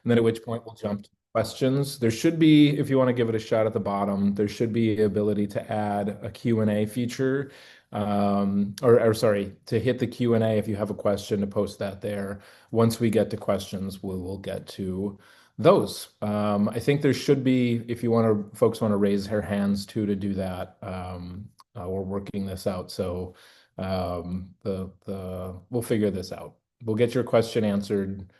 and then at which point we'll jump to questions. There should be, if you want to give it a shot at the bottom, there should be the ability to add a Q&A feature, or sorry, to hit the Q&A if you have a question to post that there. Once we get to questions, we will get to those. I think there should be, if you want to, folks want to raise their hands too to do that. We're working this out, so we'll figure this out. We'll get your question answered.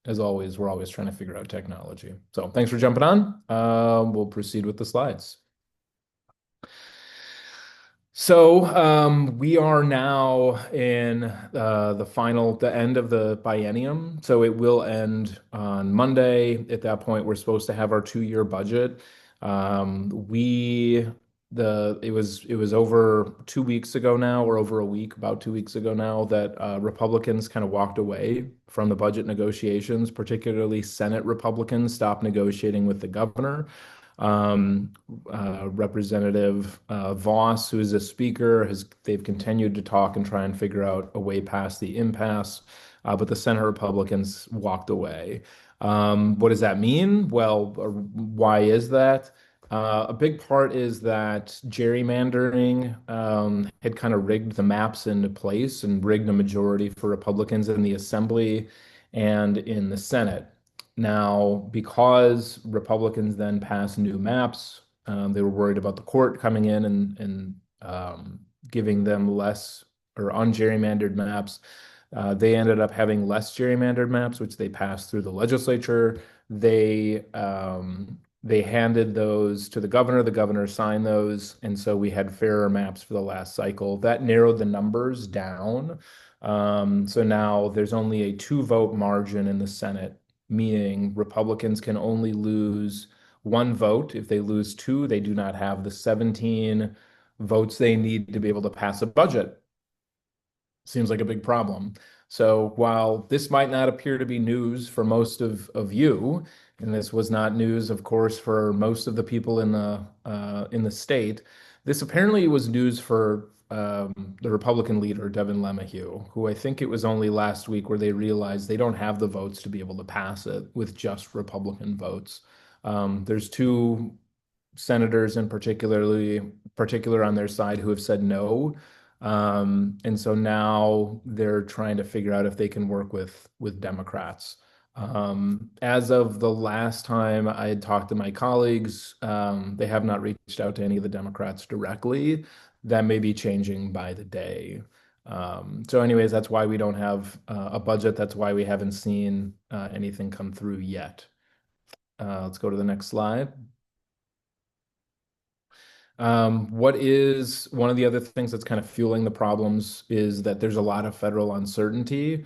As always, we're always trying to figure out technology. So thanks for jumping on. We'll proceed with the slides. So we are now in the end of the biennium. So it will end on Monday. At that point, we're supposed to have our 2-year budget. It was over 2 weeks ago now, or over a week, about 2 weeks ago now, that Republicans kind of walked away from the budget negotiations, particularly Senate Republicans stopped negotiating with the governor. Representative Voss, who is a speaker, they've continued to talk and try and figure out a way past the impasse, but the Senate Republicans walked away. What does that mean? Well, why is that? A big part is that gerrymandering had kind of rigged the maps into place and rigged a majority for Republicans in the Assembly and in the Senate. Now, because Republicans then passed new maps, they were worried about the court coming in and giving them less or ungerrymandered maps. They ended up having less gerrymandered maps, which they passed through the legislature. They handed those to the governor. The governor signed those, and so we had fairer maps for the last cycle. That narrowed the numbers down. So now there's only a 2-vote margin in the Senate, meaning Republicans can only lose 1 vote. If they lose 2, they do not have the 17 votes they need to be able to pass a budget. Seems like a big problem. So while this might not appear to be news for most of you, and this was not news, of course, for most of the people in the state, this apparently was news for the Republican leader, Devin LeMahieu, who I think it was only last week where they realized they don't have the votes to be able to pass it with just Republican votes. There's 2 senators in particular on their side who have said no. And so now they're trying to figure out if they can work with Democrats. As of the last time I had talked to my colleagues, they have not reached out to any of the Democrats directly. That may be changing by the day. So anyways, that's why we don't have a budget. That's why we haven't seen anything come through yet. Let's go to the next slide. What is one of the other things that's kind of fueling the problems is that there's a lot of federal uncertainty.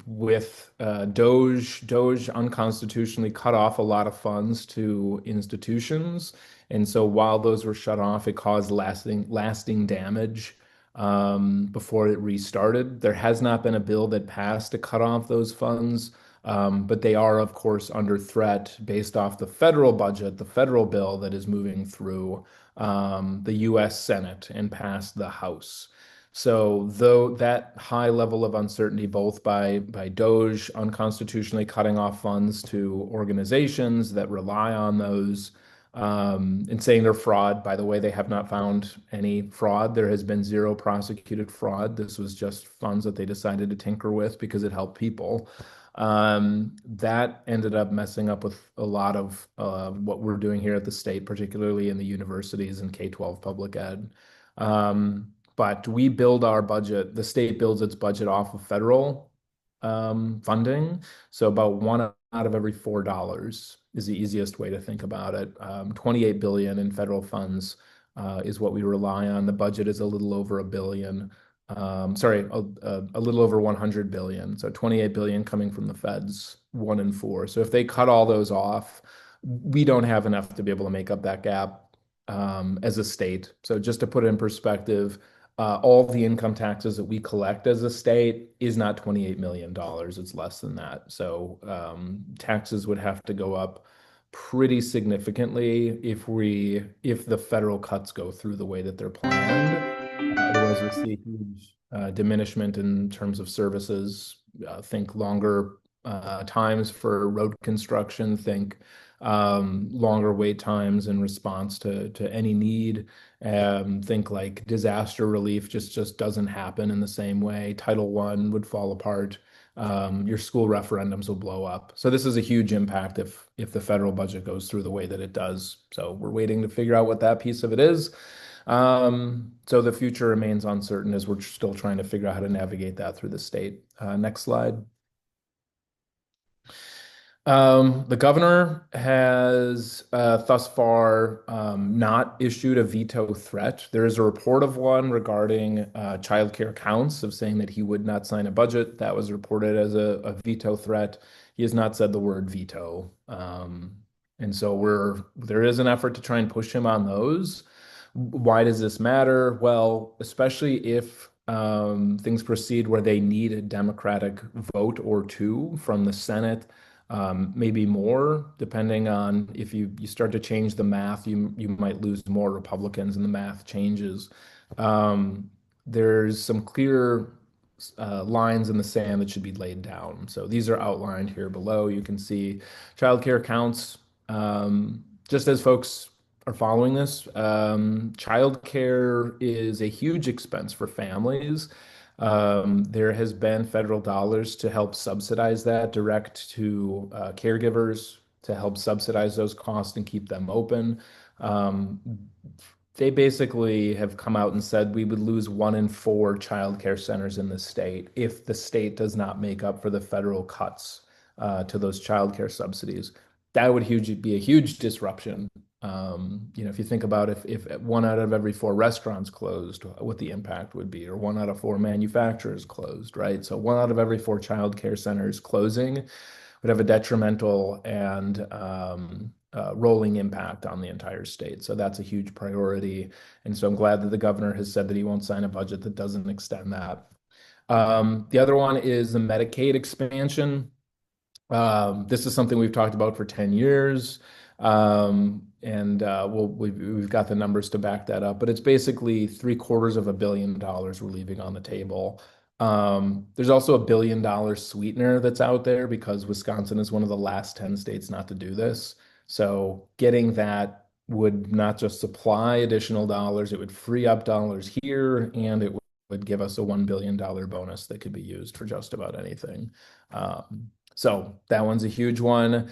With DOGE unconstitutionally cut off a lot of funds to institutions. And so while those were shut off, it caused lasting damage before it restarted. There has not been a bill that passed to cut off those funds. But they are, of course, under threat based off the federal budget, the federal bill that is moving through the U.S. Senate and past the House. So though that high level of uncertainty, both by DOGE unconstitutionally cutting off funds to organizations that rely on those, and saying they're fraud. By the way, they have not found any fraud. There has been 0 prosecuted fraud. This was just funds that they decided to tinker with because it helped people. That ended up messing up with a lot of what we're doing here at the state, particularly in the universities and K-12 public ed. But we build our budget, the state builds its budget off of federal funding. So about 1 out of every $4 is the easiest way to think about it. 28 billion in federal funds is what we rely on. The budget is a little over $1 billion. Sorry, a little over 100 billion. So 28 billion coming from the feds, 1 and 4. So if they cut all those off, we don't have enough to be able to make up that gap as a state. So just to put it in perspective, all the income taxes that we collect as a state is not $28 million. It's less than that. So taxes would have to go up pretty significantly if the federal cuts go through the way that they're planned. Otherwise, we'll see a huge diminishment in terms of services. Think longer times for road construction. Think longer wait times in response to any need. Think like disaster relief just doesn't happen in the same way. Title One would fall apart. Your school referendums will blow up. So this is a huge impact if the federal budget goes through the way that it does. So we're waiting to figure out what that piece of it is. So the future remains uncertain as we're still trying to figure out how to navigate that through the state. Next slide. The governor has thus far not issued a veto threat. There is a report of one regarding childcare counts of saying that he would not sign a budget. That was reported as a veto threat. He has not said the word veto. And so there is an effort to try and push him on those. Why does this matter? Well, especially if things proceed where they need a Democratic vote or two from the Senate, maybe more, depending on if you start to change the math, you might lose more Republicans and the math changes. There's some clear lines in the sand that should be laid down. So these are outlined here below. You can see childcare counts. Just as folks are following this, childcare is a huge expense for families. There has been federal dollars to help subsidize that direct to caregivers to help subsidize those costs and keep them open. Um, they basically have come out and said we would lose 1 in 4 childcare centers in the state if the state does not make up for the federal cuts to those childcare subsidies. That would be a huge disruption. If you think about if 1 out of every 4 restaurants closed, what the impact would be, or 1 out of 4 manufacturers closed, right? So 1 out of every 4 childcare centers closing would have a detrimental and rolling impact on the entire state. So that's a huge priority. And so I'm glad that the governor has said that he won't sign a budget that doesn't extend that. The other one is the Medicaid expansion. This is something we've talked about for 10 years. And we've got the numbers to back that up, but it's basically $750 million we're leaving on the table. There's also $1 billion sweetener that's out there because Wisconsin is one of the last 10 states not to do this. So getting that would not just supply additional dollars, it would free up dollars here, and it would give us a $1 billion bonus that could be used for just about anything. So that one's a huge one.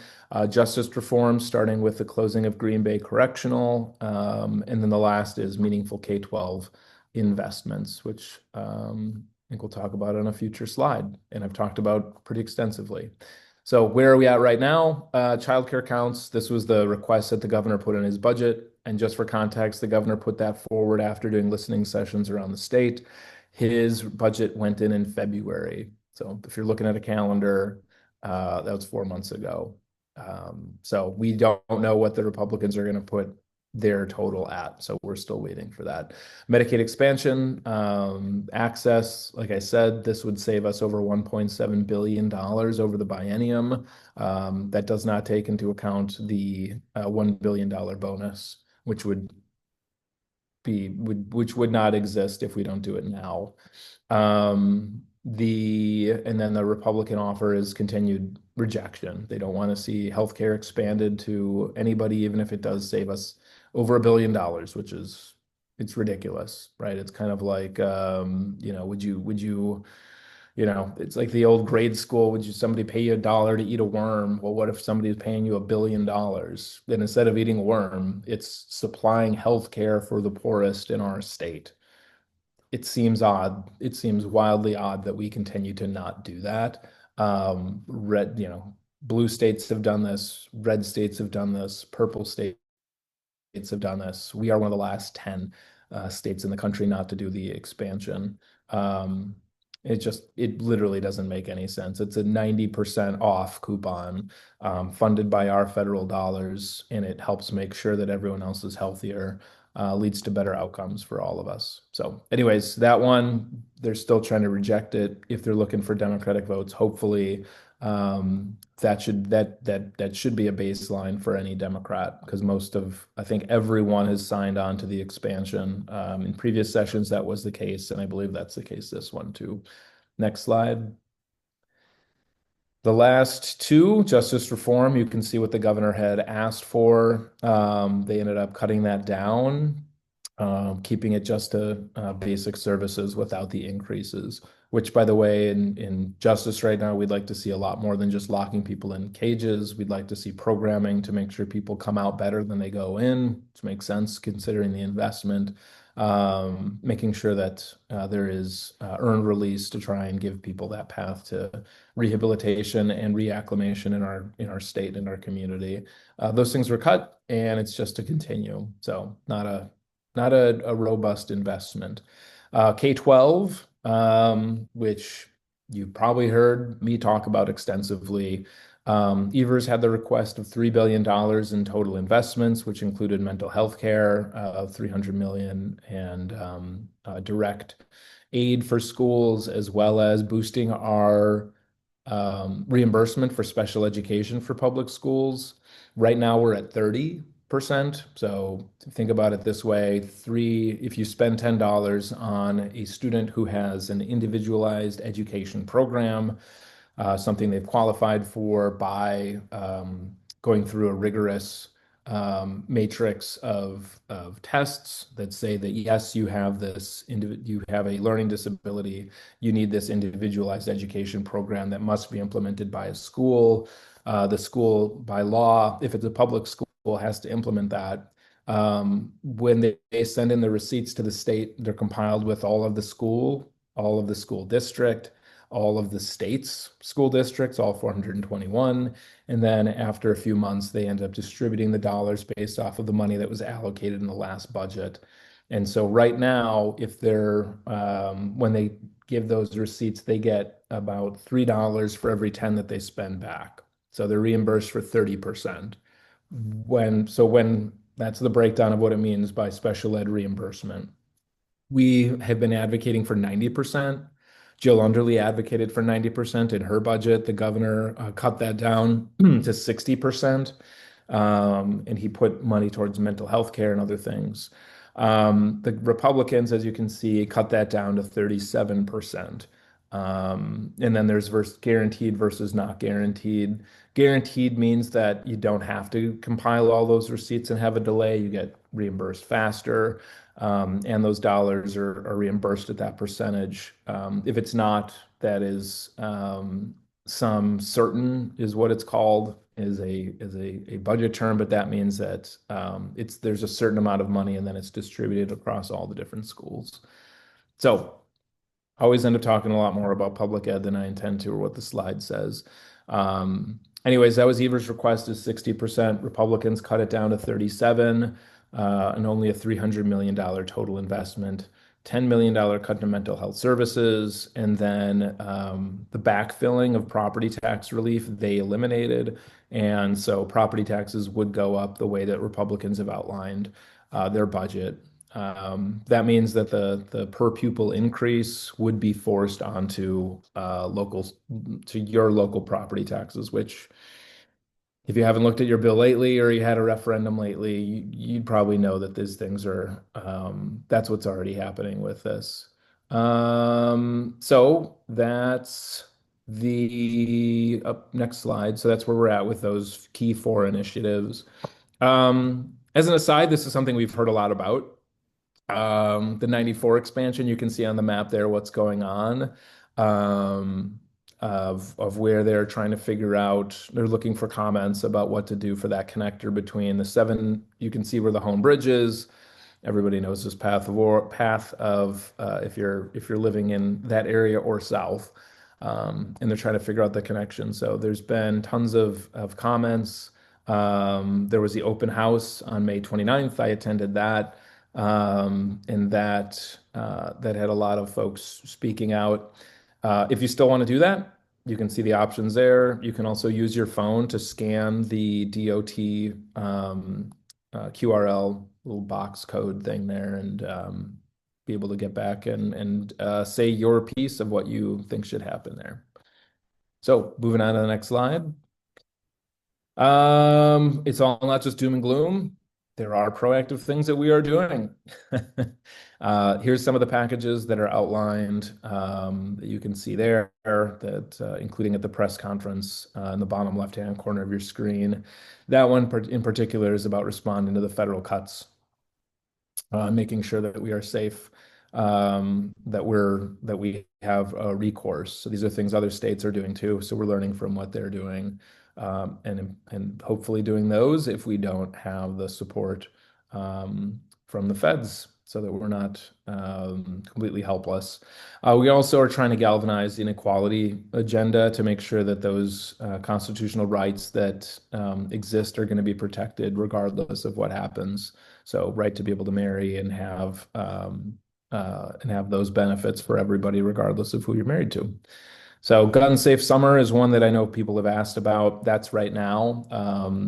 Justice reform, starting with the closing of Green Bay Correctional. And then the last is meaningful K-12 investments, which I think we'll talk about on a future slide. And I've talked about pretty extensively. So where are we at right now? Childcare counts. This was the request that the governor put in his budget. And just for context, the governor put that forward after doing listening sessions around the state. His budget went in February. So if you're looking at a calendar, that was 4 months ago. So we don't know what the Republicans are going to put their total at. So we're still waiting for that. Medicaid expansion, access, like I said, this would save us over $1.7 billion over the biennium. That does not take into account the $1 billion bonus, which would not exist if we don't do it now. And then the Republican offer is continued rejection. They don't want to see healthcare expanded to anybody, even if it does save us over $1 billion, which is it's ridiculous, right? It's kind of like it's like the old grade school, would somebody pay you $1 to eat a worm? Well, what if somebody's paying you $1 billion? Then instead of eating a worm, it's supplying healthcare for the poorest in our state. It seems odd. It seems wildly odd that we continue to not do that. Blue states have done this, red states have done this, purple states have done this. We are one of the last 10 states in the country not to do the expansion. It literally doesn't make any sense. It's a 90% off coupon funded by our federal dollars, and it helps make sure that everyone else is healthier. Leads to better outcomes for all of us. So anyways, that one, they're still trying to reject it. If they're looking for Democratic votes, hopefully that should be a baseline for any Democrat, because I think everyone has signed on to the expansion. In previous sessions, that was the case, and I believe that's the case this one too. Next slide. The last two, justice reform, you can see what the governor had asked for. They ended up cutting that down, keeping it just to basic services without the increases, which, by the way, in justice right now, we'd like to see a lot more than just locking people in cages. We'd like to see programming to make sure people come out better than they go in, which makes sense considering the investment. Making sure that there is earned release to try and give people that path to rehabilitation and reacclimation in our state and our community. Those things were cut, and it's just to continue. So not a robust investment. K-12, which you probably heard me talk about extensively. Evers had the request of $3 billion in total investments, which included mental health care of $300 million and direct aid for schools, as well as boosting our reimbursement for special education for public schools. Right now, we're at 30%. So think about it this way, if you spend $10 on a student who has an individualized education program, something they've qualified for by going through a rigorous matrix of tests that say that yes, you have a learning disability, you need this individualized education program that must be implemented by a school. The school, by law, if it's a public school, has to implement that. When they send in the receipts to the state, they're compiled with all of the school district, all of the state's school districts, all 421. And then after a few months, they end up distributing the dollars based off of the money that was allocated in the last budget. And so right now, when they give those receipts, they get about $3 for every 10 that they spend back. So they're reimbursed for 30%. When that's the breakdown of what it means by special ed reimbursement. We have been advocating for 90%. Jill Underly advocated for 90% in her budget. The governor cut that down to 60%. And he put money towards mental health care and other things. The Republicans, as you can see, cut that down to 37%. And then there's guaranteed versus not guaranteed. Guaranteed means that you don't have to compile all those receipts and have a delay. You get reimbursed faster, and those dollars are reimbursed at that percentage. If it's not, that is some certain is what it's called, is a budget term, but that means that there's a certain amount of money and then it's distributed across all the different schools. So I always end up talking a lot more about public ed than I intend to or what the slide says. Anyways, that was Evers' request is 60%. Republicans cut it down to 37, and only a $300 million total investment. $10 million cut to mental health services, and then the backfilling of property tax relief they eliminated. And so property taxes would go up the way that Republicans have outlined their budget. That means that the per pupil increase would be forced onto your local property taxes, which if you haven't looked at your bill lately or you had a referendum lately, you'd probably know that these things that's what's already happening with this. So that's the next slide. So that's where we're at with those key four initiatives. As an aside, this is something we've heard a lot about. The 94 expansion, you can see on the map there what's going on, of where they're trying to figure out, they're looking for comments about what to do for that connector between the seven. You can see where the Home Bridge is. Everybody knows this path of if you're living in that area or south, and they're trying to figure out the connection. So there's been tons of comments. There was the open house on May 29th. I attended that. And that had a lot of folks speaking out. If you still want to do that, you can see the options there. You can also use your phone to scan the DOT QRL little box code thing there and be able to get back and say your piece of what you think should happen there. So moving on to the next slide. It's all not just doom and gloom. there are proactive things that we are doing. Here's some of the packages that are outlined that you can see there, that including at the press conference in the bottom left-hand corner of your screen. That one in particular is about responding to the federal cuts, making sure that we are safe, that we have a recourse. So these are things other states are doing too. So we're learning from what they're doing, and hopefully doing those if we don't have the support from the feds, so that we're not completely helpless. We also are trying to galvanize the inequality agenda to make sure that those constitutional rights that exist are going to be protected regardless of what happens. So, right to be able to marry and have those benefits for everybody, regardless of who you're married to. So, Gun Safe Summer is one that I know people have asked about. That's right now.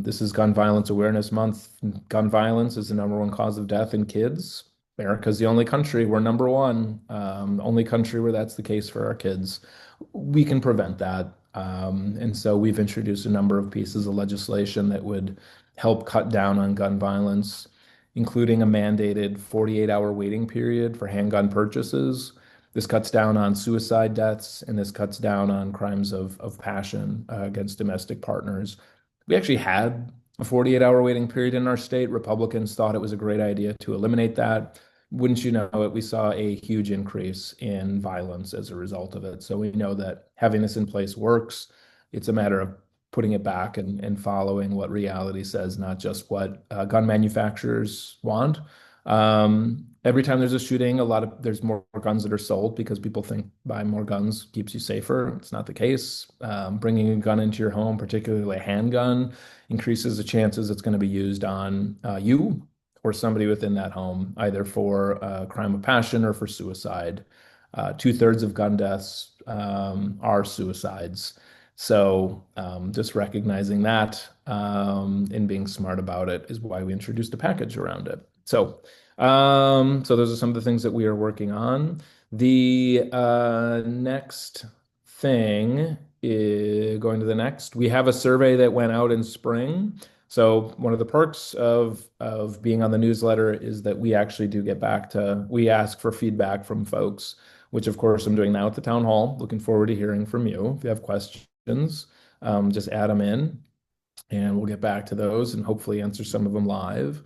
This is Gun Violence Awareness Month. Gun violence is the number one cause of death in kids. America's the only country, we're number one, only country where that's the case for our kids. We can prevent that. And so we've introduced a number of pieces of legislation that would help cut down on gun violence, including a mandated 48-hour waiting period for handgun purchases. This cuts down on suicide deaths, and this cuts down on crimes of passion against domestic partners. We actually had a 48-hour waiting period in our state. Republicans thought it was a great idea to eliminate that. Wouldn't you know it, we saw a huge increase in violence as a result of it. So we know that having this in place works. It's a matter of putting it back and following what reality says, not just what gun manufacturers want. Every time there's a shooting, there's more guns that are sold because people think buying more guns keeps you safer. It's not the case. Bringing a gun into your home, particularly a handgun, increases the chances it's going to be used on you or somebody within that home, either for a crime of passion or for suicide. Two-thirds of gun deaths are suicides. So just recognizing that and being smart about it is why we introduced a package around it. So those are some of the things that we are working on. The next thing is going to the next. We have a survey that went out in spring. So one of the perks of being on the newsletter is that we actually do we ask for feedback from folks, which of course I'm doing now at the town hall. Looking forward to hearing from you. If you have questions, just add them in and we'll get back to those and hopefully answer some of them live.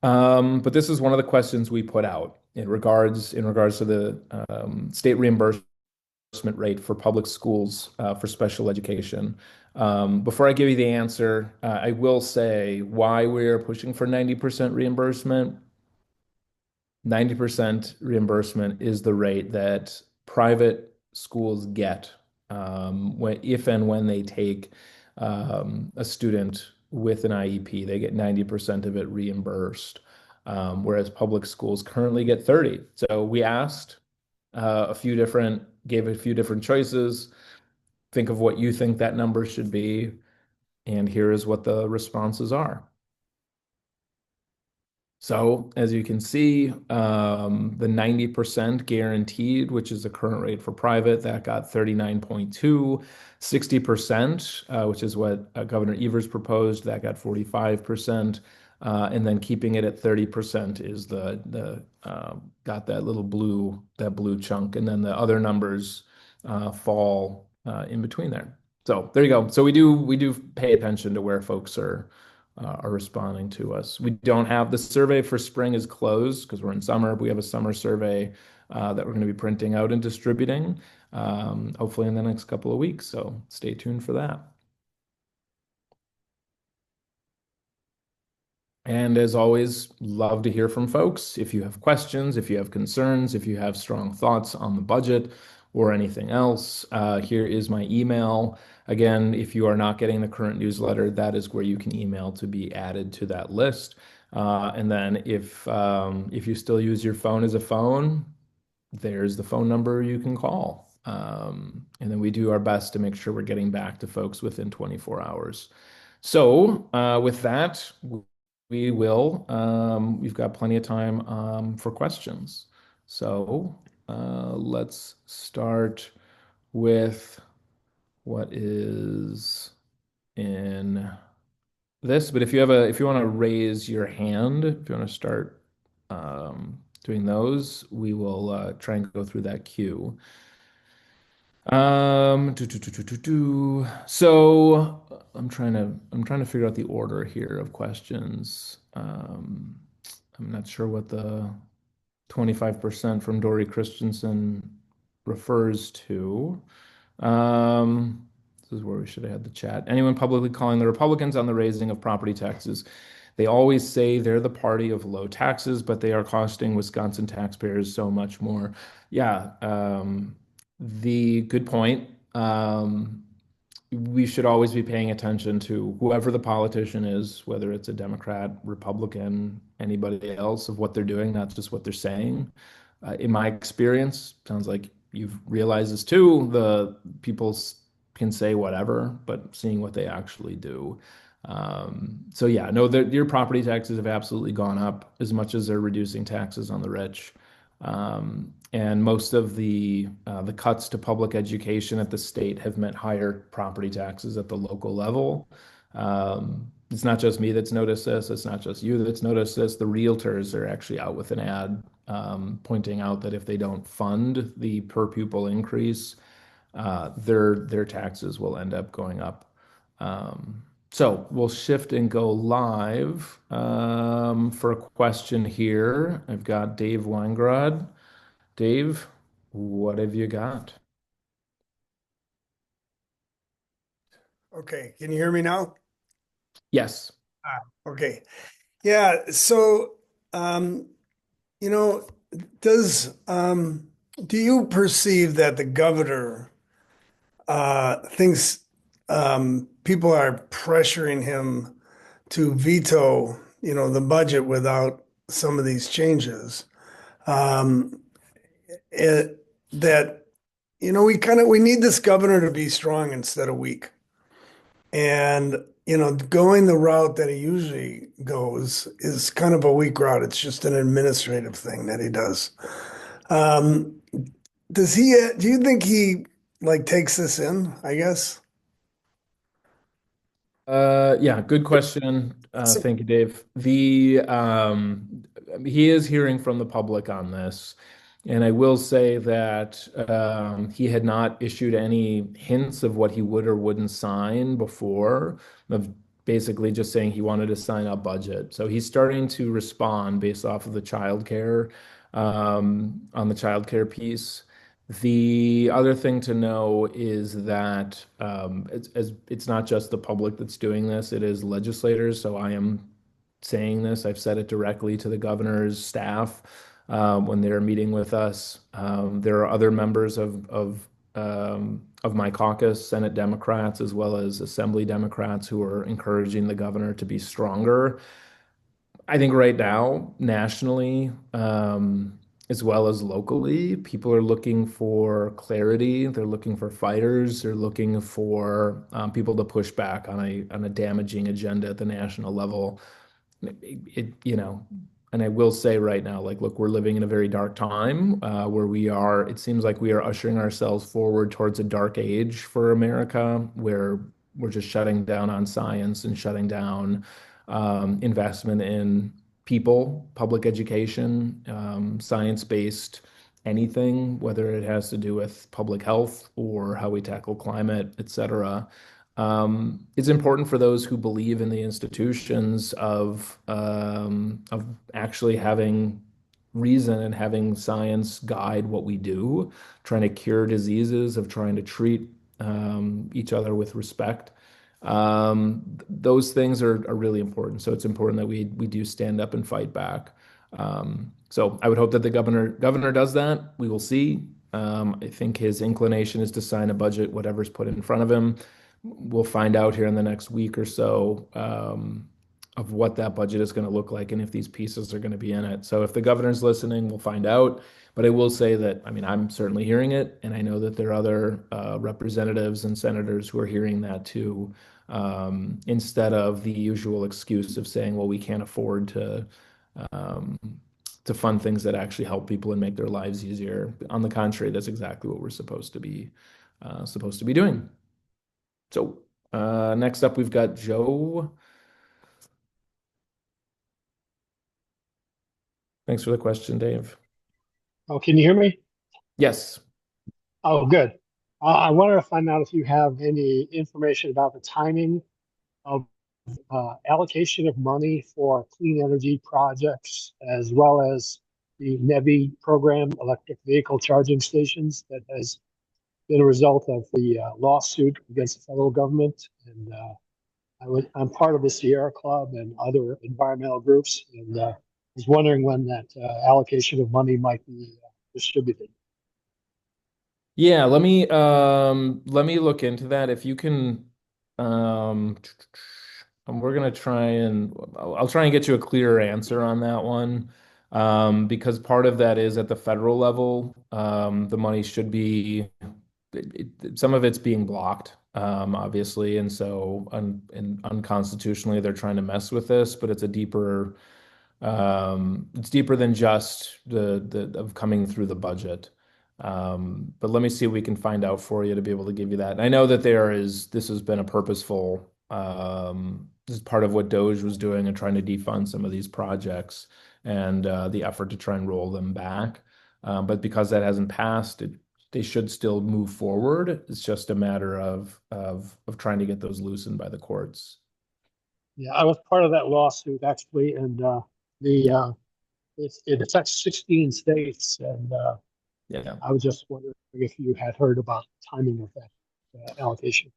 But this is one of the questions we put out in regards to the state reimbursement rate for public schools for special education. Before I give you the answer, I will say why we're pushing for 90% reimbursement. 90% reimbursement is the rate that private schools get if and when they take a student with an IEP. They get 90% of it reimbursed, whereas public schools currently get 30. So we asked gave a few different choices. Think of what you think that number should be, and here is what the responses are. So as you can see, the 90% guaranteed, which is the current rate for private, that got 39.2, 60%, which is what Governor Evers proposed, that got 45%. And then keeping it at 30% is got that blue chunk. And then the other numbers fall in between there. So there you go. So we do pay attention to where folks are responding to us. We don't have the survey for spring is closed because we're in summer. We have a summer survey that we're going to be printing out and distributing, hopefully in the next couple of weeks. So stay tuned for that. And as always, love to hear from folks. If you have questions, if you have concerns, if you have strong thoughts on the budget or anything else, here is my email. Again, if you are not getting the current newsletter, that is where you can email to be added to that list. And then if you still use your phone as a phone, there's the phone number you can call. And then we do our best to make sure we're getting back to folks within 24 hours. So with that, we've got plenty of time for questions. So let's start with what is in this, but if you want to raise your hand, if you want to start doing those, we will try and go through that queue. So I'm trying to figure out the order here of questions. I'm not sure what the 25% from Dory Christensen refers to. This is where we should have had the chat. Anyone publicly calling the Republicans on the raising of property taxes? They always say they're the party of low taxes, but they are costing Wisconsin taxpayers so much more. Yeah, the good point. We should always be paying attention to whoever the politician is, whether it's a Democrat, Republican, anybody else, of what they're doing, not just what they're saying. In my experience, sounds like you've realized this too. The people can say whatever, but seeing what they actually do. So yeah, no, your property taxes have absolutely gone up as much as they're reducing taxes on the rich. And most of the cuts to public education at the state have meant higher property taxes at the local level. It's not just me that's noticed this. It's not just you that's noticed this. The realtors are actually out with an ad pointing out that if they don't fund the per pupil increase, their taxes will end up going up. So we'll shift and go live for a question here. I've got Dave Weingrod. Dave, what have you got? Okay, can you hear me now? Yes. Okay. Yeah, so um, you know, does do you perceive that the governor thinks people are pressuring him to veto, the budget without some of these changes? Um, that we need this governor to be strong instead of weak. And, going the route that he usually goes is kind of a weak route. It's just an administrative thing that he does. Um, do you think he like takes this in, I guess? Yeah, good question. So, Thank you, Dave. He is hearing from the public on this, and I will say that he had not issued any hints of what he would or wouldn't sign before, of basically just saying he wanted to sign a budget. So he's starting to respond based off of the childcare, on the childcare piece. The other thing to know is that it's not just the public that's doing this, it is legislators. So I am saying this, I've said it directly to the governor's staff when they're meeting with us. There are other members of my caucus, Senate Democrats, as well as Assembly Democrats, who are encouraging the governor to be stronger. I think right now, nationally, as well as locally, people are looking for clarity. They're looking for fighters. They're looking for people to push back on a damaging agenda at the national level. And I will say right now, like, look, we're living in a very dark time where it seems like we are ushering ourselves forward towards a dark age for America, where we're just shutting down on science and shutting down investment in people, public education, science-based anything, whether it has to do with public health or how we tackle climate, et cetera. It's important for those who believe in the institutions of actually having reason and having science guide what we do, trying to cure diseases, of trying to treat each other with respect. Those things are really important. So it's important that we do stand up and fight back. So I would hope that the governor does that. We will see. I think his inclination is to sign a budget, whatever's put in front of him. We'll find out here in the next week or so of what that budget is going to look like and if these pieces are going to be in it. So if the governor's listening, we'll find out. But I will say that, I mean, I'm certainly hearing it, and I know that there are other representatives and senators who are hearing that too, instead of the usual excuse of saying, well, we can't afford um, to fund things that actually help people and make their lives easier. On the contrary, that's exactly what we're supposed to be doing. So next up, we've got Joe. Thanks for the question, Dave. Oh, can you hear me? Yes. Oh, good. I wanted to find out if you have any information about the timing of allocation of money for clean energy projects, as well as the NEVI program, electric vehicle charging stations, that has been a result of the lawsuit against the federal government. And I'm part of the Sierra Club and other environmental groups, and was wondering when that allocation of money might be distributed. Yeah, let me look into that. If you can um we're gonna try and I'll try and get you a clearer answer on that one. Because part of that is at the federal level. The money should be some of it's being blocked, obviously, and so and unconstitutionally they're trying to mess with this, but it's deeper than just the of coming through the budget. But let me see if we can find out for you to be able to give you that. And I know that this has been a purposeful, this is part of what Doge was doing and trying to defund some of these projects and the effort to try and roll them back. But because that hasn't passed, they should still move forward. It's just a matter of trying to get those loosened by the courts. Yeah, I was part of that lawsuit actually, and the it affects 16 states, and Yeah. I was just wondering if you had heard about the timing of that allocation.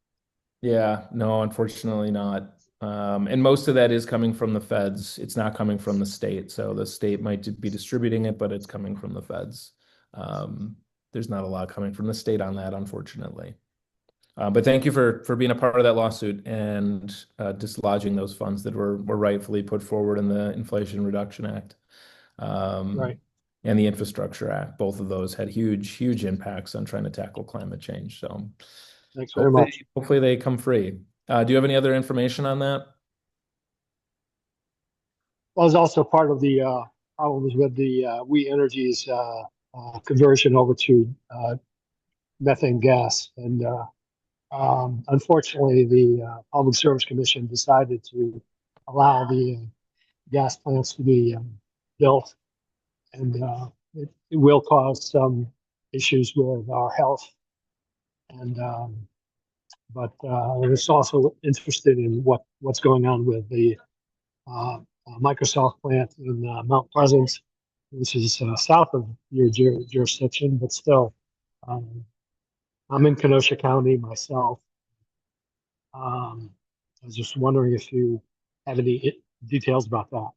Yeah, no, unfortunately not. And most of that is coming from the feds. It's not coming from the state. So the state might be distributing it, but it's coming from the feds. Um, there's not a lot coming from the state on that, unfortunately. But thank you for being a part of that lawsuit and dislodging those funds that were rightfully put forward in the Inflation Reduction Act, Right. um, and the Infrastructure Act. Both of those had huge impacts on trying to tackle climate change. So Thanks very much. hopefully they come free. Do you have any other information on that? Well, I was also part of the problems with the We Energies conversion over to methane gas, and unfortunately, the Public Service Commission decided to allow the gas plants to be built, and it will cause some issues with our health. And but I was also interested in what's going on with the Microsoft plant in Mount Pleasant, which is south of your jurisdiction, but still, um, I'm in Kenosha County myself. I was just wondering if you have any details about that.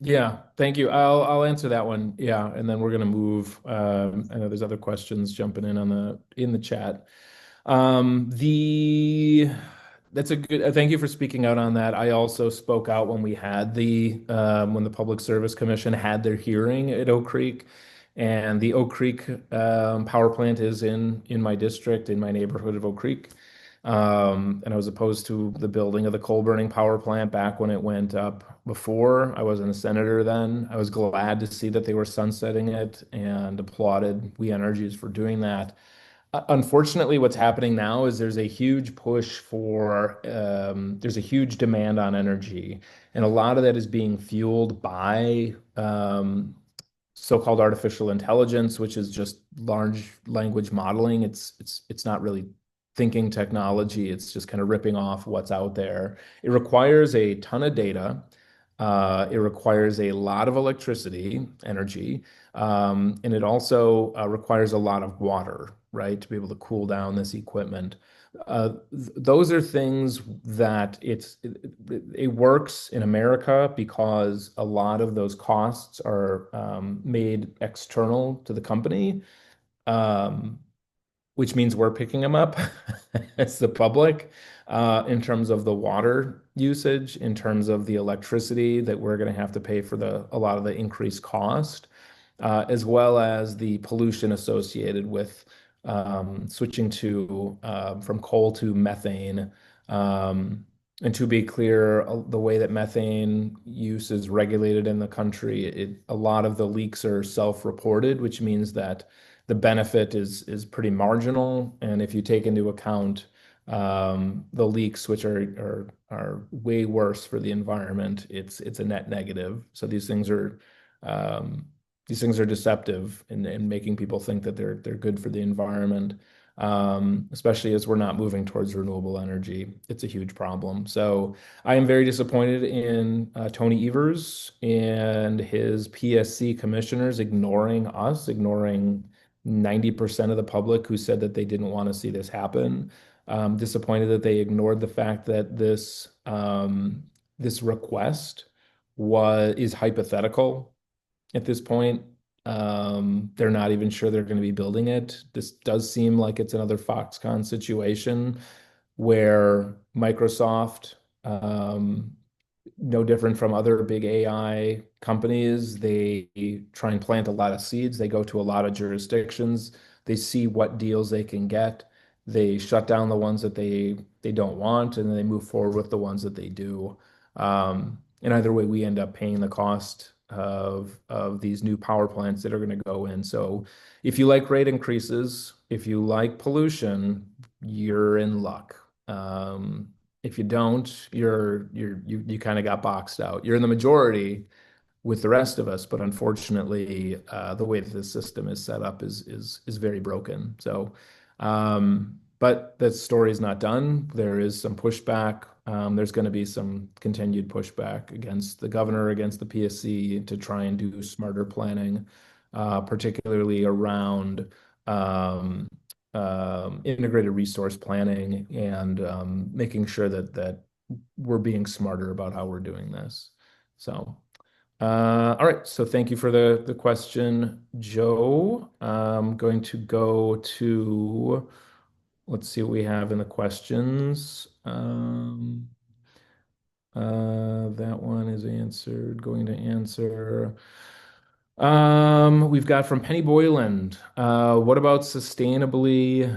Yeah, thank you. I'll answer that one. Yeah, and then we're gonna move. I know there's other questions jumping in on the chat. The That's a good. Thank you for speaking out on that. I also spoke out when we had when the Public Service Commission had their hearing at Oak Creek, and the Oak Creek power plant is in my district, in my neighborhood of Oak Creek. And I was opposed to the building of the coal burning power plant back when it went up before. I wasn't a senator then. I was glad to see that they were sunsetting it and applauded We Energies for doing that. Unfortunately, what's happening now is there's a huge push there's a huge demand on energy, and a lot of that is being fueled by so-called artificial intelligence, which is just large language modeling. It's not really thinking technology. It's just kind of ripping off what's out there. It requires a ton of data. It requires a lot of electricity, energy, and it also requires a lot of water, right, to be able to cool down this equipment. Those are things that it works in America because a lot of those costs are made external to the company, um, which means we're picking them up as the public, in terms of the water usage, in terms of the electricity that we're going to have to pay for a lot of the increased cost, as well as the pollution associated with switching from coal to methane. And to be clear, the way that methane use is regulated in the country, a lot of the leaks are self-reported, which means that the benefit is pretty marginal. And if you take into account The leaks, which are way worse for the environment, it's a net negative. So these things are deceptive and making people think that they're good for the environment. Especially as we're not moving towards renewable energy. It's a huge problem. So I am very disappointed in Tony Evers and his PSC commissioners ignoring us, ignoring 90% of the public who said that they didn't want to see this happen. Disappointed that they ignored the fact that this request is hypothetical at this point. They're not even sure they're going to be building it. This does seem like it's another Foxconn situation where Microsoft, no different from other big AI companies, they try and plant a lot of seeds. They go to a lot of jurisdictions. They see what deals they can get. They shut down the ones that they don't want, and then they move forward with the ones that they do. And either way, we end up paying the cost of these new power plants that are going to go in. So if you like rate increases, if you like pollution, you're in luck. If you don't, you kind of got boxed out. You're in the majority with the rest of us, but unfortunately, the way that the system is set up is very broken. So, but the story is not done. There is some pushback. There's going to be some continued pushback against the governor, against the PSC to try and do smarter planning, particularly around um, integrated resource planning and making sure that we're being smarter about how we're doing this. So, all right. So thank you for the question, Joe. I'm going to go to, let's see what we have in the questions. That one is answered. Going to answer. We've got from Penny Boyland. What about substantially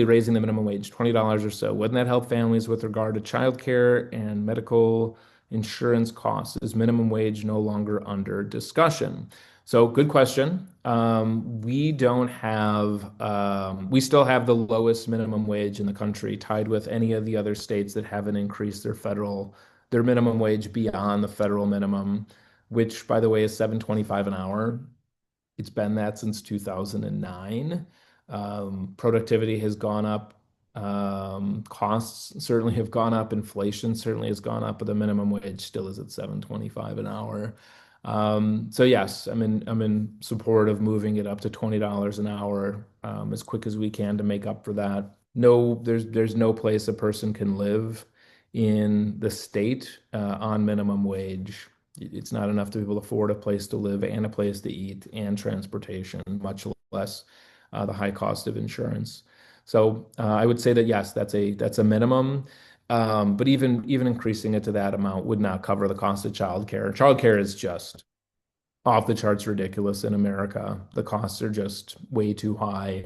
raising the minimum wage, $20 or so? Wouldn't that help families with regard to childcare and medical insurance costs? Is minimum wage no longer under discussion? So, good question. We still have the lowest minimum wage in the country, tied with any of the other states that haven't increased their minimum wage beyond the federal minimum, which, by the way, is 7.25 an hour. It's been that since 2009. Productivity has gone up. Costs certainly have gone up. Inflation certainly has gone up, but the minimum wage still is at 7.25 an hour. So yes, I'm in support of moving it up to $20 an hour as quick as we can to make up for that. No, there's no place a person can live in the state on minimum wage. It's not enough to be able to afford a place to live and a place to eat and transportation, much less the high cost of insurance. So I would say that yes, that's a minimum. But even increasing it to that amount would not cover the cost of childcare. Childcare is just off the charts ridiculous in America. The costs are just way too high,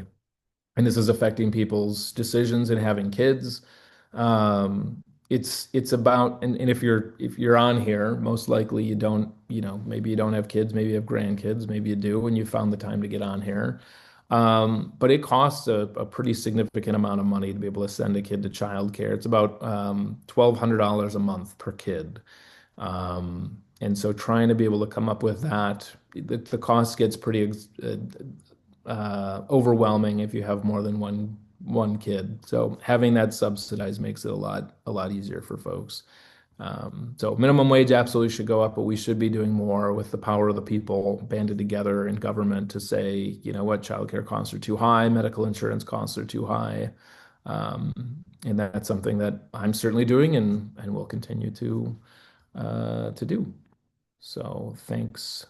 and this is affecting people's decisions in having kids. It's about and if you're on here, most likely you don't, maybe you don't have kids, maybe you have grandkids, maybe you do, and you found the time to get on here. But it costs a pretty significant amount of money to be able to send a kid to childcare. It's about $1,200 a month per kid. And so trying to be able to come up with that, the cost gets pretty overwhelming if you have more than one kid. So having that subsidized makes it a lot easier for folks. So minimum wage absolutely should go up, but we should be doing more with the power of the people banded together in government to say, you know what, childcare costs are too high, medical insurance costs are too high. Um, and that's something that I'm certainly doing and will continue to do. So thanks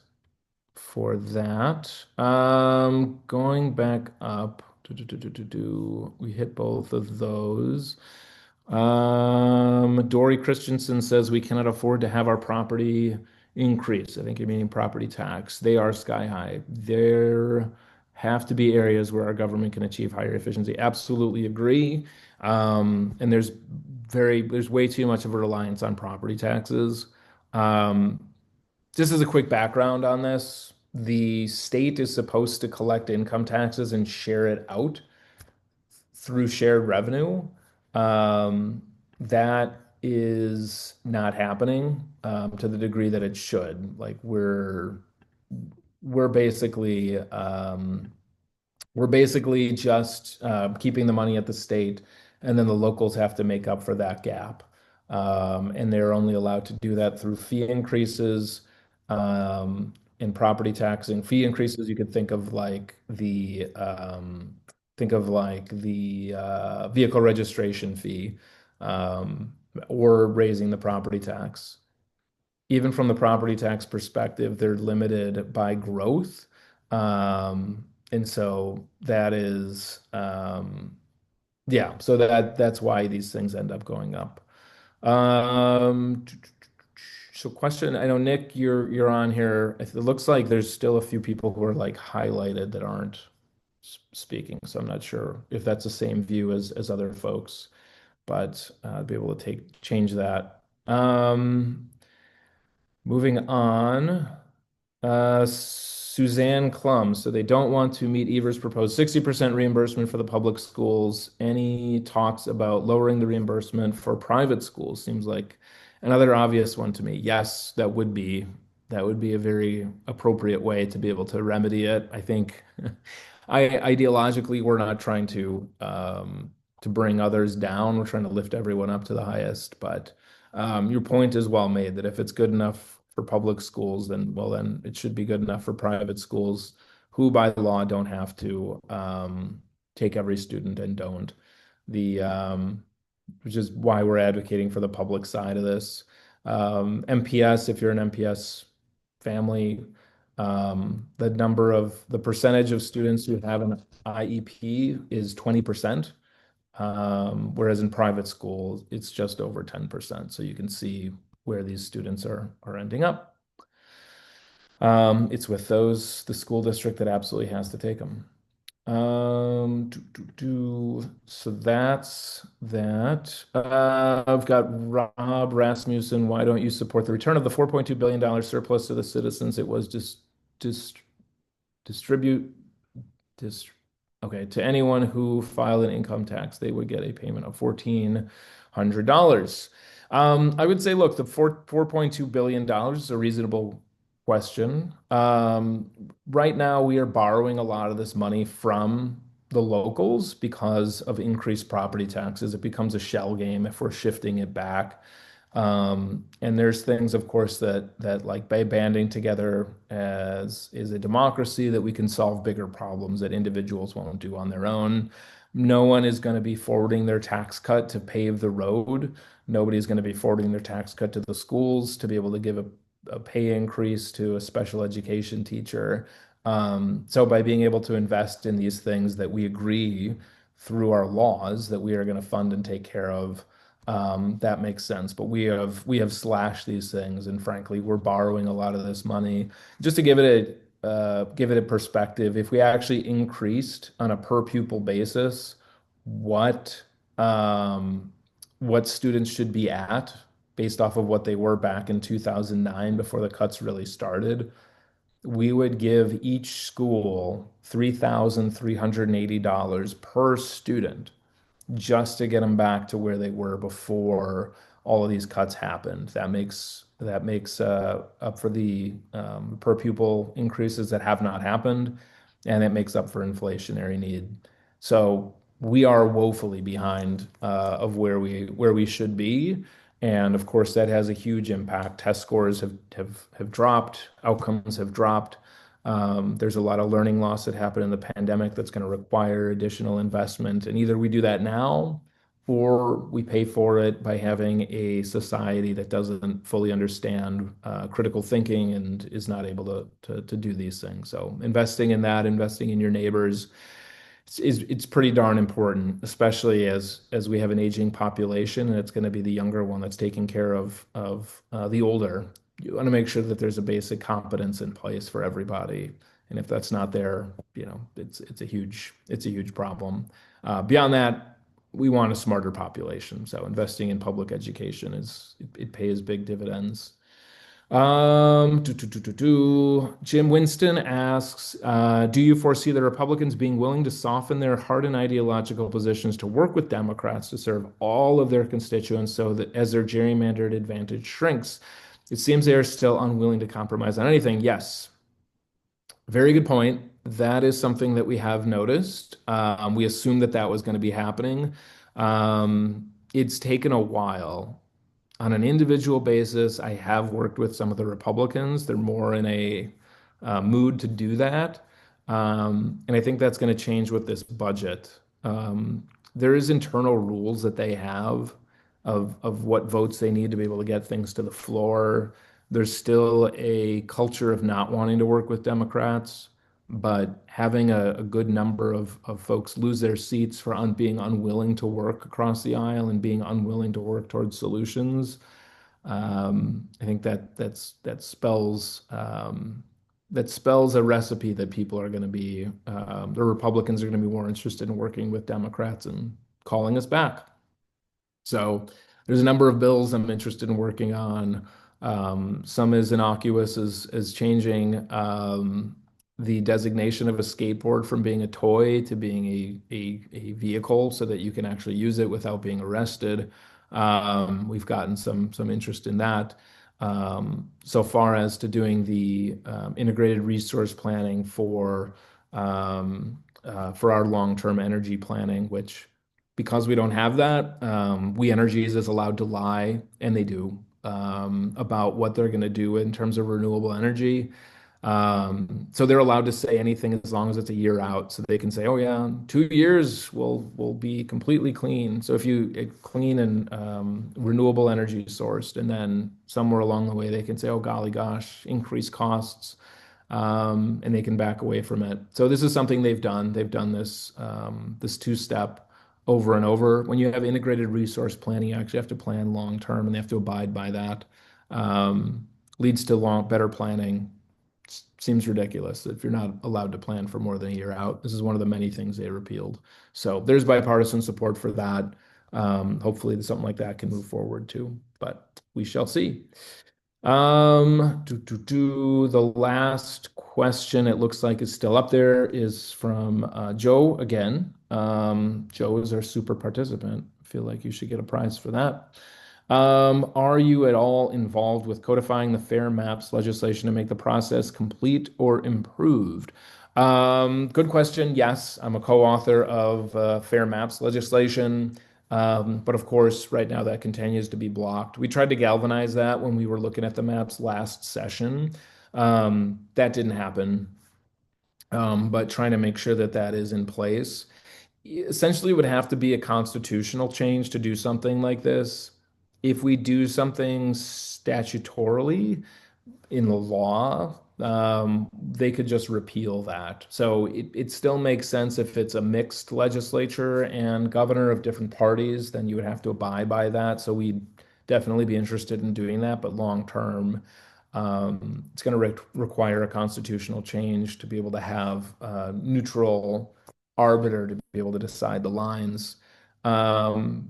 for that. Going back up, we hit both of those. Dory Christensen says we cannot afford to have our property increase. I think you're meaning property tax. They are sky high. There have to be areas where our government can achieve higher efficiency. Absolutely agree. And there's way too much of a reliance on property taxes. Um, just as a quick background on this, the state is supposed to collect income taxes and share it out through shared revenue. That is not happening to the degree that it should. Like we're basically we're basically just keeping the money at the state, and then the locals have to make up for that gap. And they're only allowed to do that through fee increases and property taxing. Fee increases, you could think of like the vehicle registration fee or raising the property tax. Even from the property tax perspective, they're limited by growth. And so that is, yeah, so that's why these things end up going up. Um, so question, I know Nick, you're on here. It looks like there's still a few people who are like highlighted that aren't speaking. So I'm not sure if that's the same view as other folks, but I'll be able to change that. Moving on. Suzanne Klum. So they don't want to meet Evers' proposed 60% reimbursement for the public schools. Any talks about lowering the reimbursement for private schools? Seems like another obvious one to me. Yes, that would be a very appropriate way to be able to remedy it. I think ideologically we're not trying to bring others down. We're trying to lift everyone up to the highest, but your point is well made that if it's good enough for public schools, then well, then it should be good enough for private schools, who by law don't have to take every student and don't. The Which is why we're advocating for the public side of this. MPS, if you're an MPS family, the percentage of students who have an IEP is 20%. Whereas in private schools, it's just over 10%. So you can see where these students are ending up. It's with the school district that absolutely has to take them. So that's that. I've got Rob Rasmussen. Why don't you support the return of the $4.2 billion surplus to the citizens? It was just distribute dis okay, to anyone who filed an income tax, they would get a payment of $1,400. I would say, look, the $4.2 billion is a reasonable question. Right now, we are borrowing a lot of this money from the locals because of increased property taxes. It becomes a shell game if we're shifting it back. And there's things, of course, that like by banding together as is a democracy that we can solve bigger problems that individuals won't do on their own. No one is going to be forwarding their tax cut to pave the road. Nobody's going to be forwarding their tax cut to the schools to be able to give a pay increase to a special education teacher. So by being able to invest in these things that we agree through our laws that we are going to fund and take care of, that makes sense. But we have slashed these things, and frankly, we're borrowing a lot of this money. Just to give it a perspective, if we actually increased on a per pupil basis, what what students should be at based off of what they were back in 2009 before the cuts really started, we would give each school $3,380 per student just to get them back to where they were before all of these cuts happened. That makes up for the per pupil increases that have not happened, and it makes up for inflationary need. So we are woefully behind of where we should be. And of course, that has a huge impact. Test scores have dropped, outcomes have dropped. There's a lot of learning loss that happened in the pandemic that's going to require additional investment. And either we do that now or we pay for it by having a society that doesn't fully understand critical thinking and is not able to do these things. So investing in that, investing in your neighbors, it's pretty darn important, especially as we have an aging population and it's going to be the younger one that's taking care of the older. You want to make sure that there's a basic competence in place for everybody, and if that's not there, it's a huge problem. Beyond that, we want a smarter population, so investing in public education it pays big dividends. Jim Winston asks, do you foresee the Republicans being willing to soften their hardened ideological positions to work with Democrats to serve all of their constituents so that as their gerrymandered advantage shrinks? It seems they are still unwilling to compromise on anything. Yes, very good point. That is something that we have noticed. We assumed that that was going to be happening. It's taken a while on an individual basis. I have worked with some of the Republicans. They're more in a mood to do that. And I think that's going to change with this budget. There is internal rules that they have of what votes they need to be able to get things to the floor. There's still a culture of not wanting to work with Democrats, but having a good number of folks lose their seats for being unwilling to work across the aisle and being unwilling to work towards solutions. I think that spells a recipe that people are going to be the Republicans are going to be more interested in working with Democrats and calling us back. So there's a number of bills I'm interested in working on. Some as innocuous as changing the designation of a skateboard from being a toy to being a vehicle so that you can actually use it without being arrested. We've gotten some interest in that. So far as to doing the integrated resource planning for our long-term energy planning, which because we don't have that, We Energies is allowed to lie, and they do, about what they're going to do in terms of renewable energy. So they're allowed to say anything as long as it's a year out. So they can say, "Oh yeah, 2 years will be completely clean." So if you clean and renewable energy sourced, and then somewhere along the way they can say, "Oh golly gosh, increased costs," and they can back away from it. So this is something they've done. They've done this two-step over and over. When you have integrated resource planning, you actually have to plan long term, and they have to abide by that. Leads to better planning. Seems ridiculous if you're not allowed to plan for more than a year out. This is one of the many things they repealed. So there's bipartisan support for that. Hopefully, something like that can move forward too, but we shall see. The last question it looks like is still up there is from Joe again. Joe is our super participant. I feel like you should get a prize for that. Are you at all involved with codifying the Fair Maps legislation to make the process complete or improved? Good question. Yes, I'm a co-author of Fair Maps legislation. But of course, right now that continues to be blocked. We tried to galvanize that when we were looking at the maps last session. That didn't happen. But trying to make sure that that is in place. Essentially, it would have to be a constitutional change to do something like this. If we do something statutorily, in the law, they could just repeal that. So it still makes sense if it's a mixed legislature and governor of different parties, then you would have to abide by that. So we'd definitely be interested in doing that. But long term, it's going to require a constitutional change to be able to have a neutral arbiter to be able to decide the lines. And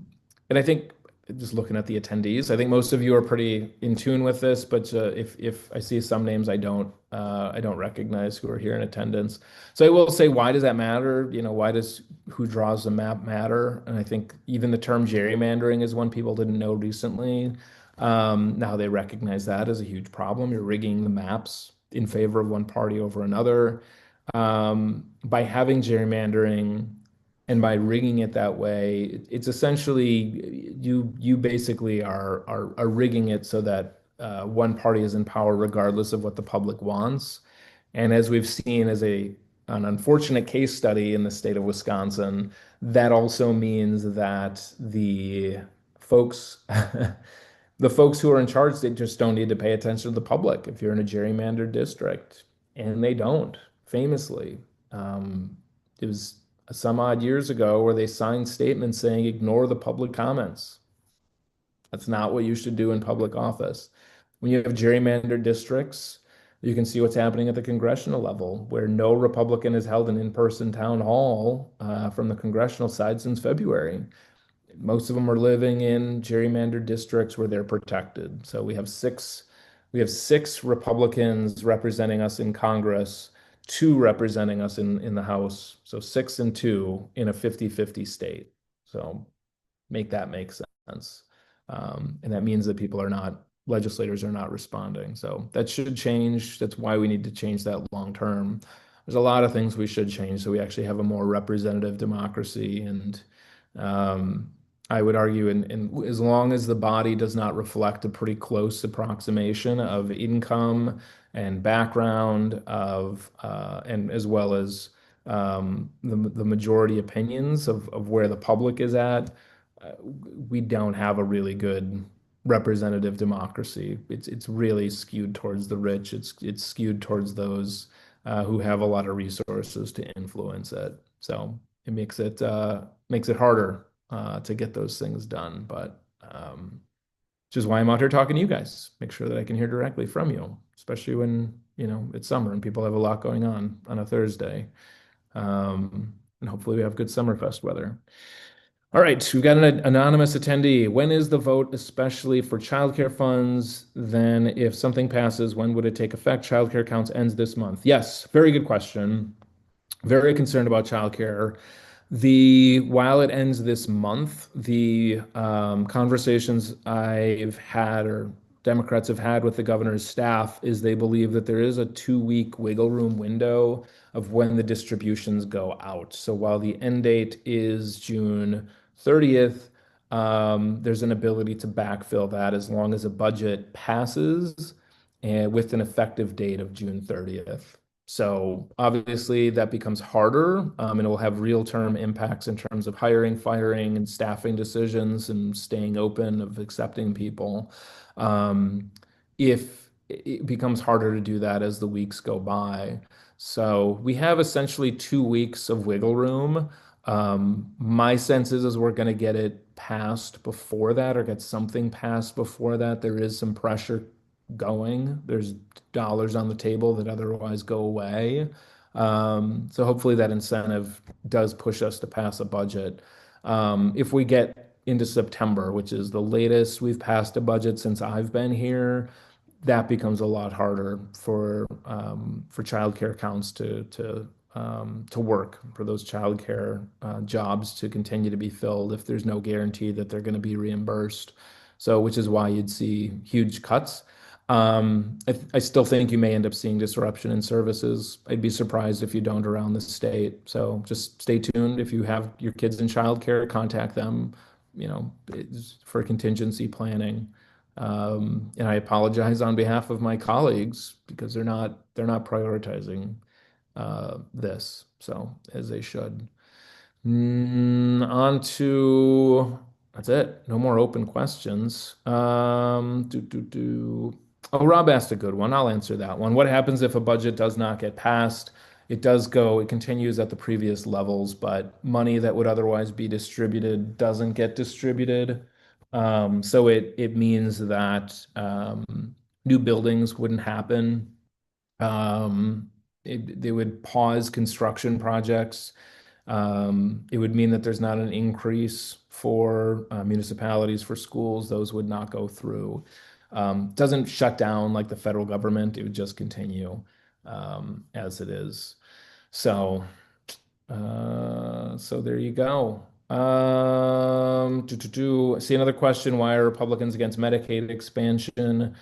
I think just looking at the attendees, I think most of you are pretty in tune with this, but if I see some names I don't recognize who are here in attendance. So I will say, why does that matter? You know, why does who draws the map matter? And I think even the term gerrymandering is one people didn't know recently. Now they recognize that as a huge problem. You're rigging the maps in favor of one party over another. By having gerrymandering and by rigging it that way, it's essentially you basically are rigging it so that one party is in power regardless of what the public wants. And as we've seen as an unfortunate case study in the state of Wisconsin, that also means that folks the folks who are in charge, they just don't need to pay attention to the public if you're in a gerrymandered district, and they don't, famously. It was some odd years ago where they signed statements saying ignore the public comments. That's not what you should do in public office. When you have gerrymandered districts, you can see what's happening at the congressional level, where no Republican has held an in-person town hall from the congressional side since February. Most of them are living in gerrymandered districts where they're protected. So we We have six Republicans representing us in Congress, two representing us in the House. So six and two in a 50-50 state. So make that make sense. And that means that legislators are not responding. So that should change. That's why we need to change that long term. There's a lot of things we should change so we actually have a more representative democracy. And um, I would argue, and as long as the body does not reflect a pretty close approximation of income and background and as well as the majority opinions of where the public is at, we don't have a really good representative democracy. It's really skewed towards the rich. It's skewed towards those who have a lot of resources to influence it. So it makes it harder to get those things done. But which is why I'm out here talking to you guys. Make sure that I can hear directly from you, especially when it's summer and people have a lot going on a Thursday. And hopefully we have good Summerfest weather. All right, we've got an anonymous attendee. When is the vote, especially for childcare funds? Then, if something passes, when would it take effect? Childcare counts ends this month. Yes, very good question. Very concerned about childcare. While it ends this month, the conversations I've had or Democrats have had with the governor's staff is they believe that there is a 2 week wiggle room window of when the distributions go out. So while the end date is June 30th, there's an ability to backfill that as long as a budget passes and with an effective date of June 30th. So obviously that becomes harder, and it will have real-term impacts in terms of hiring, firing, and staffing decisions and staying open of accepting people. Um, if it becomes harder to do that as the weeks go by. So we have essentially 2 weeks of wiggle room. My sense is we're going to get it passed before that or get something passed before that. There is some pressure going. There's dollars on the table that otherwise go away. So hopefully that incentive does push us to pass a budget. If we get into September, which is the latest we've passed a budget since I've been here, that becomes a lot harder for childcare counts to work for those childcare jobs to continue to be filled if there's no guarantee that they're going to be reimbursed. So, which is why you'd see huge cuts. I still think you may end up seeing disruption in services. I'd be surprised if you don't around the state. So just stay tuned. If you have your kids in childcare, contact them, for contingency planning. And I apologize on behalf of my colleagues because they're not prioritizing this, so as they should. On to That's it. No more open questions. Oh, Rob asked a good one. I'll answer that one. What happens if a budget does not get passed? It continues at the previous levels, but money that would otherwise be distributed doesn't get distributed. So it means that new buildings wouldn't happen. They would pause construction projects. It would mean that there's not an increase for municipalities, for schools. Those would not go through. Doesn't shut down like the federal government. It would just continue as it is. So, so there you go. See another question. Why are Republicans against Medicaid expansion?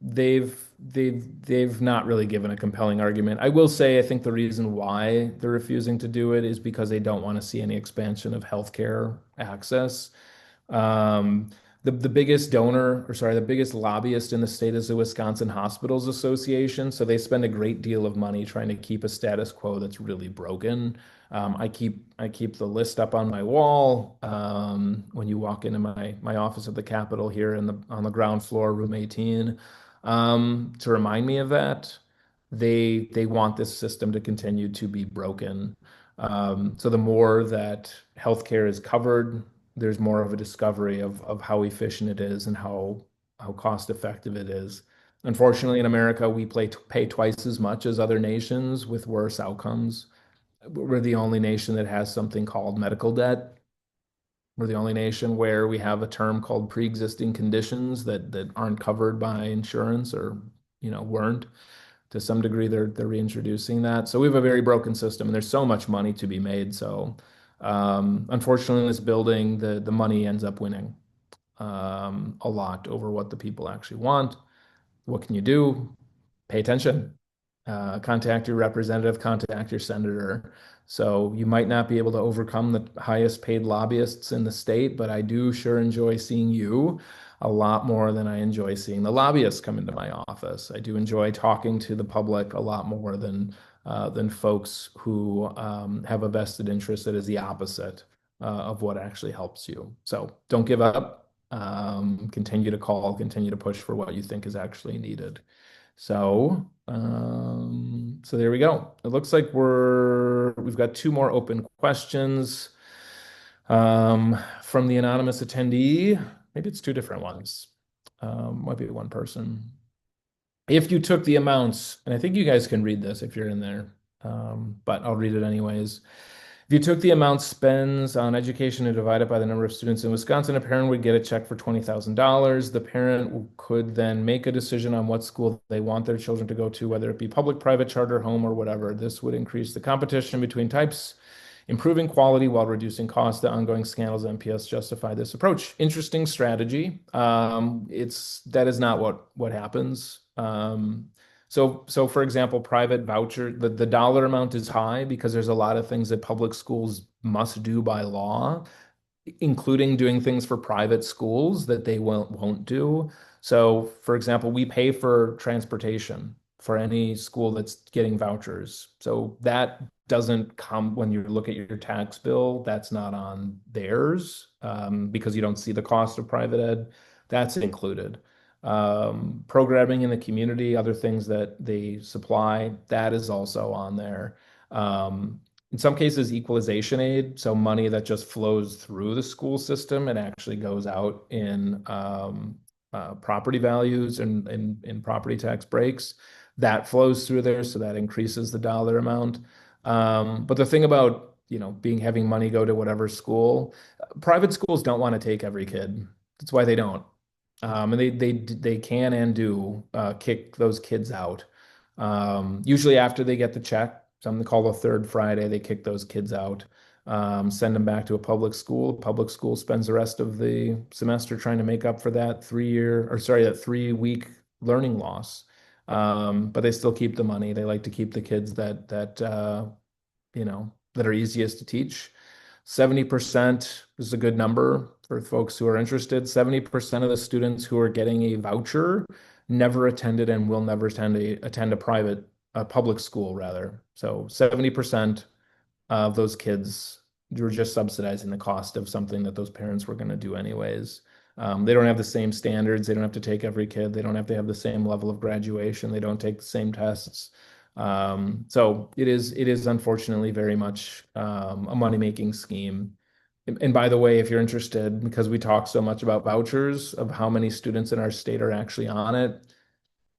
They've not really given a compelling argument. I will say I think the reason why they're refusing to do it is because they don't want to see any expansion of healthcare access. Um, the biggest donor, or sorry, the biggest lobbyist in the state is the Wisconsin Hospitals Association. So they spend a great deal of money trying to keep a status quo that's really broken. I keep the list up on my wall when you walk into my office at the Capitol here on the ground floor, room 18, to remind me of that. They want this system to continue to be broken. So the more that healthcare is covered, there's more of a discovery of how efficient it is and how cost effective it is. Unfortunately, in America, we pay twice as much as other nations with worse outcomes. We're the only nation that has something called medical debt, We're the only nation where we have a term called pre-existing conditions that aren't covered by insurance or, weren't. To some degree, they're reintroducing that. So we have a very broken system, and there's so much money to be made. So unfortunately, in this building, the money ends up winning a lot over what the people actually want. What can you do? Pay attention. Contact your representative, contact your senator. So you might not be able to overcome the highest paid lobbyists in the state, but I do sure enjoy seeing you a lot more than I enjoy seeing the lobbyists come into my office. I do enjoy talking to the public a lot more than folks who have a vested interest that is the opposite of what actually helps you. So don't give up. Continue to call, continue to push for what you think is actually needed. So there we go. It looks like we've got two more open questions from the anonymous attendee. Maybe it's two different ones. Might be one person. If you took the amounts, and I think you guys can read this if you're in there, but I'll read it anyways. If you took the amount spends on education and divide it by the number of students in Wisconsin, a parent would get a check for $20,000. The parent could then make a decision on what school they want their children to go to, whether it be public, private, charter, home, or whatever. This would increase the competition between types, improving quality while reducing costs. The ongoing scandals at MPS justify this approach. Interesting strategy. That is not what happens. So for example, private voucher, the dollar amount is high because there's a lot of things that public schools must do by law, including doing things for private schools that they won't do. So for example, we pay for transportation for any school that's getting vouchers. So that doesn't come when you look at your tax bill, that's not on theirs because you don't see the cost of private ed. That's included. Programming in the community, other things that they supply, that is also on there. In some cases, equalization aid, so money that just flows through the school system and actually goes out in property values and in property tax breaks. That flows through there, so that increases the dollar amount. But the thing about, having money go to whatever school, private schools don't want to take every kid. That's why they don't. And they can and do kick those kids out. Usually after they get the check, something called a third Friday, they kick those kids out, send them back to a public school. Public school spends the rest of the semester trying to make up for that 3-week learning loss. But they still keep the money. They like to keep the kids that are easiest to teach. 70% is a good number for folks who are interested. 70% of the students who are getting a voucher never attended and will never attend a public school rather. So 70% of those kids, you're just subsidizing the cost of something that those parents were going to do anyways. They don't have the same standards. They don't have to take every kid. They don't have to have the same level of graduation. They don't take the same tests. So it is unfortunately very much a money-making scheme. And by the way, if you're interested, because we talk so much about vouchers, of how many students in our state are actually on it,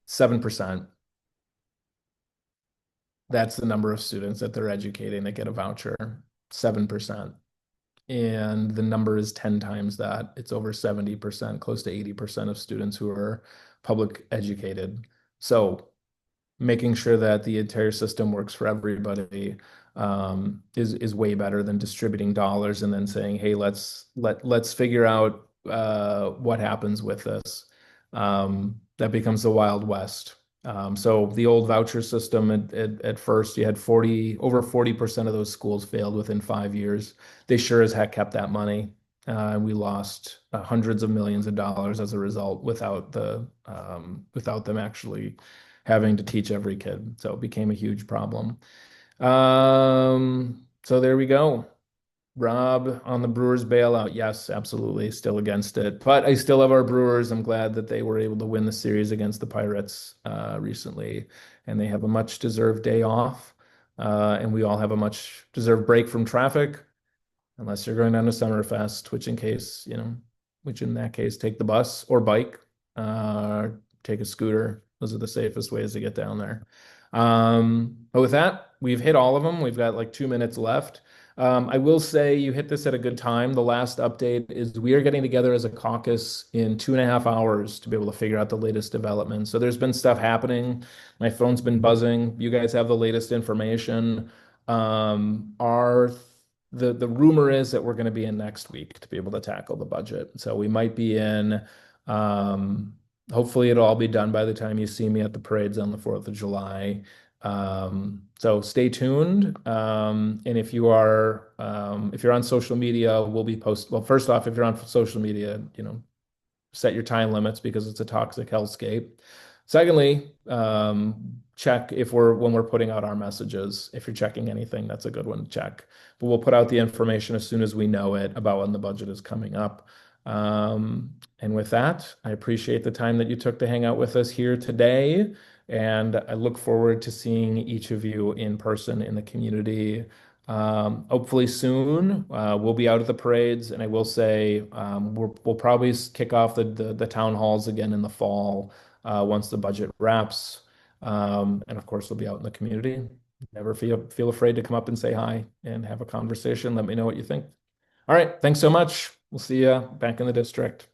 7%. That's the number of students that they're educating that get a voucher, 7%. And the number is 10 times that. It's over 70%, close to 80% of students who are public educated. So making sure that the entire system works for everybody is way better than distributing dollars and then saying, "Hey, let's figure out what happens with this." That becomes the Wild West. So the old voucher system at first, you had over 40% of those schools failed within 5 years. They sure as heck kept that money. We lost hundreds of millions of dollars as a result without them actually having to teach every kid. So it became a huge problem. So there we go. Rob on the Brewers bailout. Yes, absolutely. Still against it. But I still have our Brewers. I'm glad that they were able to win the series against the Pirates recently. And they have a much deserved day off. And we all have a much deserved break from traffic. Unless you're going down to Summerfest, which in that case, take the bus or bike, take a scooter. Those are the safest ways to get down there. But with that, we've hit all of them. We've got like 2 minutes left. I will say you hit this at a good time. The last update is we are getting together as a caucus in 2.5 hours to be able to figure out the latest developments. So there's been stuff happening. My phone's been buzzing. You guys have the latest information. Our the rumor is that we're going to be in next week to be able to tackle the budget. So we might be in. Um, Hopefully it'll all be done by the time you see me at the parades on the 4th of July. So stay tuned. And if you're on social media, we'll be well, first off, if you're on social media, set your time limits because it's a toxic hellscape. Secondly, check if when we're putting out our messages. If you're checking anything, that's a good one to check. But we'll put out the information as soon as we know it about when the budget is coming up. And with that, I appreciate the time that you took to hang out with us here today. And I look forward to seeing each of you in person in the community. Hopefully soon. We'll be out at the parades, and I will say we'll probably kick off the town halls again in the fall once the budget wraps. And of course, we'll be out in the community. Never feel afraid to come up and say hi and have a conversation. Let me know what you think. All right, thanks so much. We'll see you back in the district.